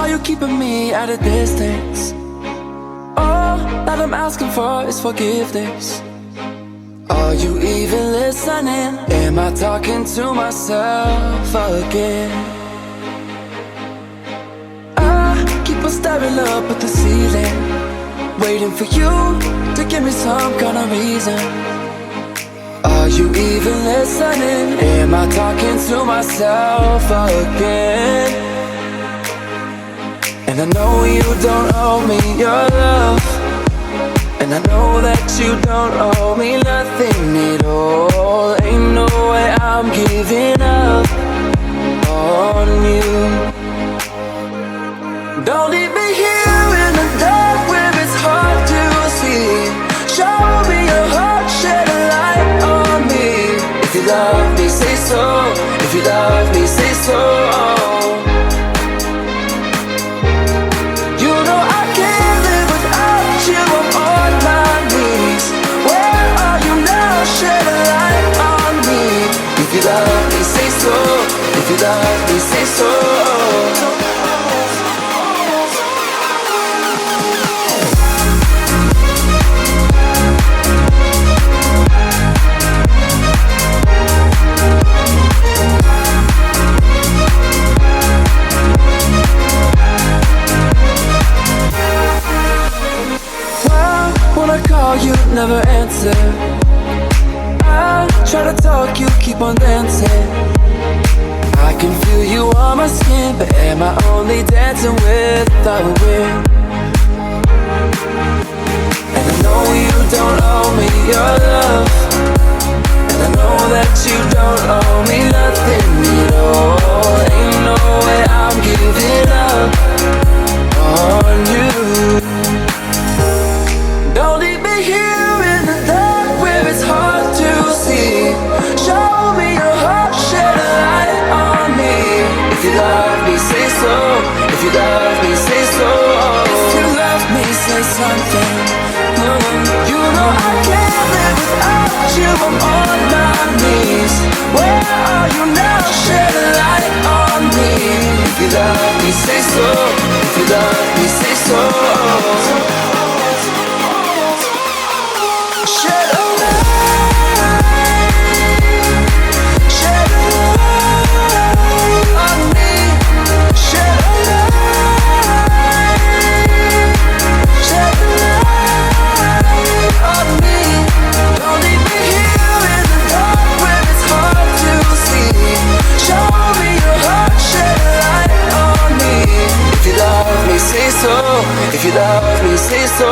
Are you keeping me at a distance? All that I'm asking for is forgiveness. Are you even listening? Am I talking to myself again? I keep on staring up at the ceiling, waiting for you to give me some kind of reason. Are you even listening? Am I talking to myself again? And I know you don't owe me your love, and I know that you don't owe me nothing at all. Ain't no way I'm giving up on you. Don't leave me here in the dark where it's hard to see. Show me your heart, shed a light on me. If you love me, say so. If you love me, say so. You know I can't live without you. I'm on my knees. Where are you now? Shed a light on me. If you love me, say so. If you love me, say so. When I call you, never answer. I try to talk, you keep on dancing. I can feel you on my skin, but am I only dancing with the wind? And I know you don't owe me your love, and I know that you don't owe me nothing at all. Ain't no way I'm giving up on you. Don't leave me here in the dark where it's hard to see. Show me your heart, shed a light on me. If you love me, say so. If you love me, say so. If you love me, say something. You know I can't live without you. I'm on my knees. Where are you now? Shed a light on me. If you love me, say so. If you love me, say so. Shed a light, shed a light on me. Shed a light, shed a light on me. Don't leave me here in the dark where it's hard to see. Show me your heart, shed a light on me. If you love me, say so. If you love me, say so.